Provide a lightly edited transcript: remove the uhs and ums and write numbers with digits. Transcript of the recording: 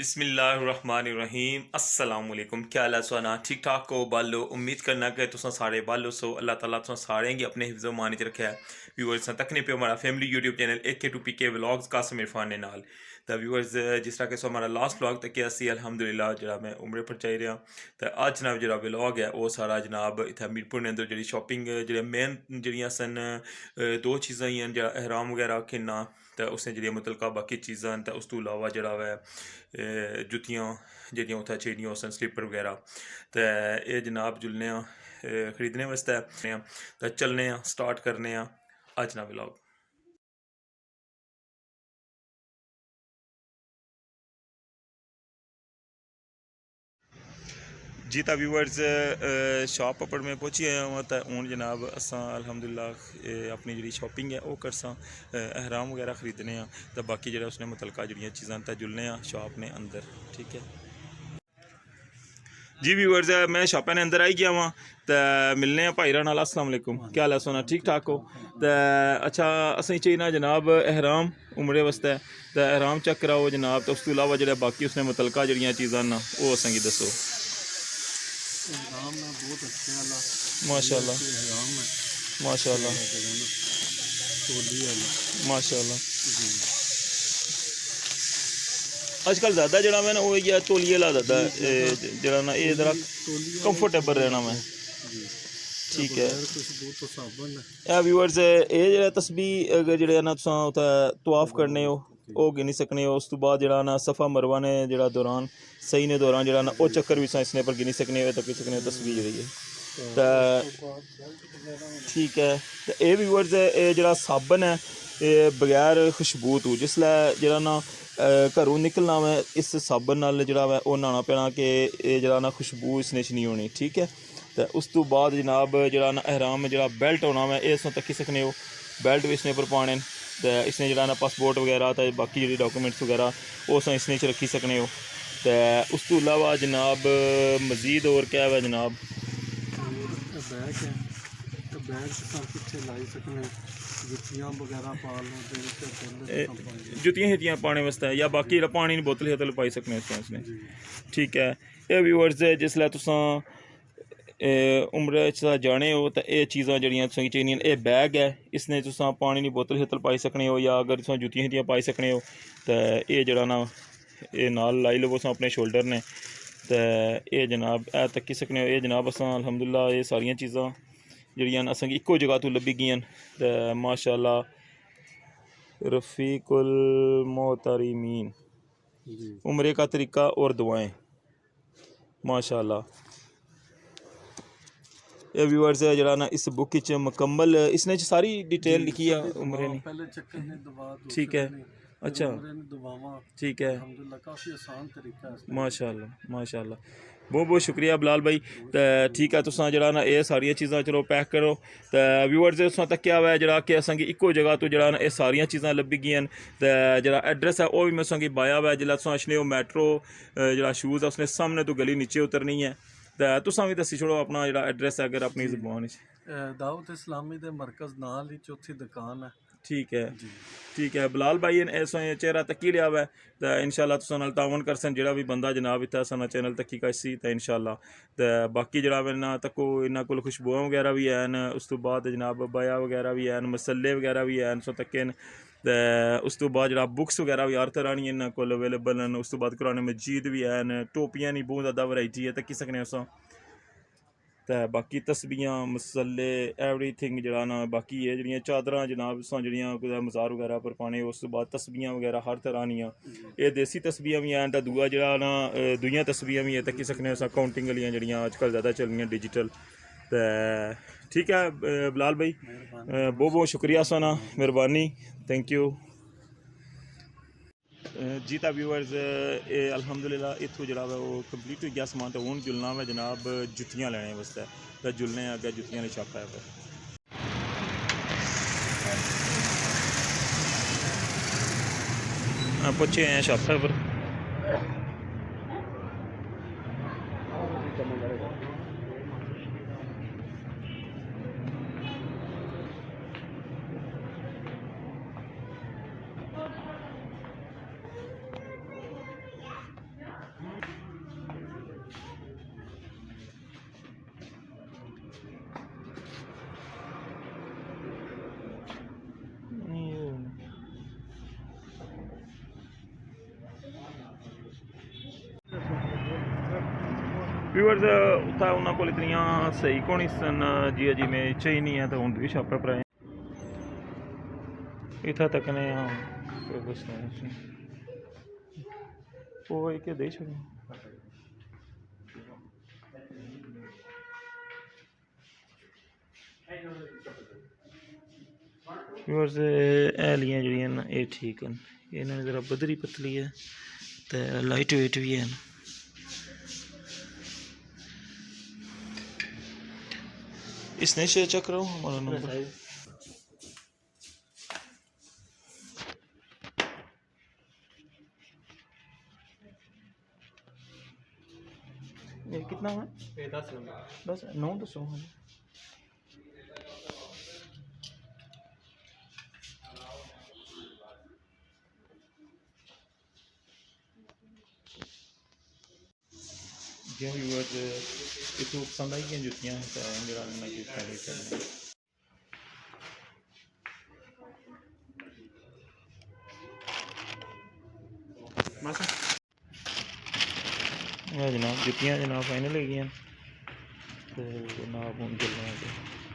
बिस्मिल्लाहिर्रहमानिर्रहीम अस्सलाम वालेकुम। क्या हाल है सोना? ठीक ठाक हो बालो? उम्मीद करना कि तुम सारे बालो सो। अल्लाह ताला तुम सारे गी अपने हिफ्ज़ मान च रखे है। व्यूअर्स तकने पे हमारा family YouTube channel AK2PK vlogs Qasim Irfan ने नाल तो व्यूअर्स जिस तरह के सो हमारा लास्ट व्लॉग तक असी अल्हम्दुलिल्लाह जरा मैं उम्रे पर जाई रहा तो अज जनाब जरा व्लॉग है वो सारा जनाब इतना मीरपुर ने अंदर जी शॉपिंग जो मेन जड़ियाँ सन दो चीज़ां ही जरा एहराम वगैरह किन्ना तो उसने जी मुतलका बाकी चीज़ां तो उस तो इलावा जरा वै जुत्तियां जेह्ड़ियां उत्थै चाहिदियां सन स्लीपर वगैरह तो ये जनाब जुलने खरीदने वास्ते तो चलने स्टार्ट करने अज ना व्लॉग। जी तो व्यूअर्स शॉप पर मैं पहुंची आया हूँ तो हूँ जनाब असा अल्हम्दुलिल्लाह अपनी जी शॉपिंग है वह करसा एहराम वगैरह खरीदने तो बाकी जो उसने मुतलका जड़ियाँ चीज़ां तो जुलने शॉप ने अंदर। ठीक है जी व्यूअर्स मैं शॉप ने अंदर आई गया वहाँ तो मिलने भाई नाल। अस्सलाम वालेकुम, क्या हाल है सोना? ठीक ठाक हो? तो अच्छा असें चाहिए जनाब एहराम उमरे वास्ते तो एहराम चेक कराओ जनाब तो उस तो इलावा जो बाकी उसने मुतलका जड़ियाँ चीज़ां ना वो असेंगी दसो। माशाल्लाह माशाल्लाह माशाल्लाह। अजकल ज़्यादा जरा मैं ना वो तौलिए ला ज़्यादा जरा ना ये जरा कंफर्टेबल रहना मैं। ठीक है व्यूअर्स ये जो तस्बीह अगर जो ना तुस उत्थै तवाफ करने हो वो गिनी सकने हो। उस तो बाद जरा ना सफ़ा मरवा ने जरा दौरान सही ने दौरान जरा ना वो चक्कर भी इसने पर गिनी सकने हो तक सकने हो तस्बीह जी है तो ठीक है। तो ये व्यूअर्स ये जरा साबन है ये बगैर खुशबू तो जिसलै जरा ना घरों निकलना मैं इस साबन नाल जरा वै ओह् नहाना पैना कि ये जरा ना खुशबू इसने च नहीं होनी। ठीक है तो उस तो बाद जनाब जरा ना एहराम जरा बेल्ट होना मैं इस तक्की सकने हो बेल्ट भी इसने पर पाने तो इसने जरा ना पासपोर्ट वगैरह तो बाकी जी डॉक्यूमेंट्स वगैरह वो इसने च रखी सकने हो। तो उस तो इलावा जनाब मज़ीद और क्या है जनाब बैग है तो बैग पिछे लाई सकने जुत्तियां वगैरह पा लो जुत्तियां हित्तियां पाने वास्ते या बाकी पानी की बोतल शतल पाई सकने उसने। ठीक है ये व्यूअर्स जिसलै तुसां उम्र च जाने हो तो ये चीज़ां जड़ियां तुसेंगी चाहिदियां ये बैग है इसने तुसां पानी की बोतल शतल पाई सकने हो या अगर तुसां जुत्तियां हित्तियां पाई सकने हो तो ये जरा ना ये नाल लाई लवो तुसां अपने शोल्डर ने तो ये जनाब ए तक्की सकने हो। ये जनाब असां अल्हम्दुलिल्लाह ये सारियां चीज़ां जड़ियां असेंगी इक्को जगह तो लब्भी गेइयां तो माशाल्लाह रफ़ीकुल मोहतरमीन उम्रे का तरीका और दुआएं माशाल्लाह। ये व्यूअर्स है जरा ना इस बुक च मुकम्मल इसने सारी डिटेल लिखी है उम्रे ने। ठीक है अच्छा ठीक है काफ़ी आसान तरीका है माशाल्लाह माशाल्लाह बहुत बहुत शुक्रिया बिलाल भाई। तो ठीक है तुसां जरा ना ये सारियां चीज़ां चलो पैक करो तो व्यूअर्स तुसां तक्या हुआ है जरा कि असेंगी इक्को जगह तो जरा ना ये सारियां चीज़ां लब्भी गेइयां तो जरा एड्रैस है वो भी मैं तुसेंगी पाया हुआ है जिसलै तुसां अच्छने मैट्रो जरा शूज़ है उसने सामने तो गली नीचे उतरनी है तो तुसां भी दस्सी छोड़ो अपना जरा एड्रैस है अगर अपनी ज़बान दाऊद इस्लामी दे मरकज़ नाल ही चौथी दुकान है। ठीक है बिलाल भाई ने इस चेहरा तक्की लिया हुआ है तो इंशाल्लाह तुसां नाल तावन करसन जेड़ा भी बंदा जनाब इत्थै साना चैनल तक्की कसी तो इंशाल्लाह तो बाकी जेड़ा ना तको इन्हां कोल खुशबुआं वगैरह भी हैन उस तो बाद जनाब बया वगैरह भी हैन मसले वगैरह भी हैन सो तक्के न तो उस तो बाद जरा बुक्स वगैरह भी हर तरह दी इन्हां कोल अवेलेबल न। उस तो बाद कुरान मजीद भी हैन टोपियां नी बहुत ज़्यादा वैरायटी है तक्की सकने असां तो बाकी तस्बियां मसले एवरीथिंग जरा ना बाकी है जड़ियाँ चादरां जनाब जड़ियाँ कुदै मज़ार वगैरह पर पाने उस तो बाद तस्बियां वगैरह हर तरह दियां ये देसी तस्बियां भी हैन तो दूआ जरा ना दूइयां तस्बियां भी है तक्की सकने अस काउंटिंग वालियां जड़ियां अजकल ज़्यादा चलनियां डिजिटल तो ठीक है बिलाल भाई बहुत बहुत शुक्रिया साना मेहरबानी थैंक यू। जी तो व्यूअर्स ये अल्हम्दुलिल्लाह इत्थों जरा वो कंप्लीट हो गया समान तो हूँ जुलना मैं जनाब जुत्तियां लैने वास्ते तो जुलने अग्गें जुत्तियां आह्ली शॉप है पुच्छे हैं शॉप पर व्यूअर्स उत्थै उन्होंने को इतनियां सही को नहीं सन जी जिमें चाहिए नहीं है तो हूँ भी शॉप पर आए इतना तक ने वो एक दे छोड़ व्यूअर्स हैलियां जड़ियां न ये ठीक न इन्होंने जरा बदरी पतली है तो लाइट वेट भी है इसने शेयर चेक करो हमारा नंबर ये कितना है ये 10 नंबर 10 9 दसो जो व्यूअर्स इतों पसंद आई गई जुतियाँ तो जरा मैं कि जनाब जुतियाँ जनाब फाइनल हो गई तो जनाब हूँ चलने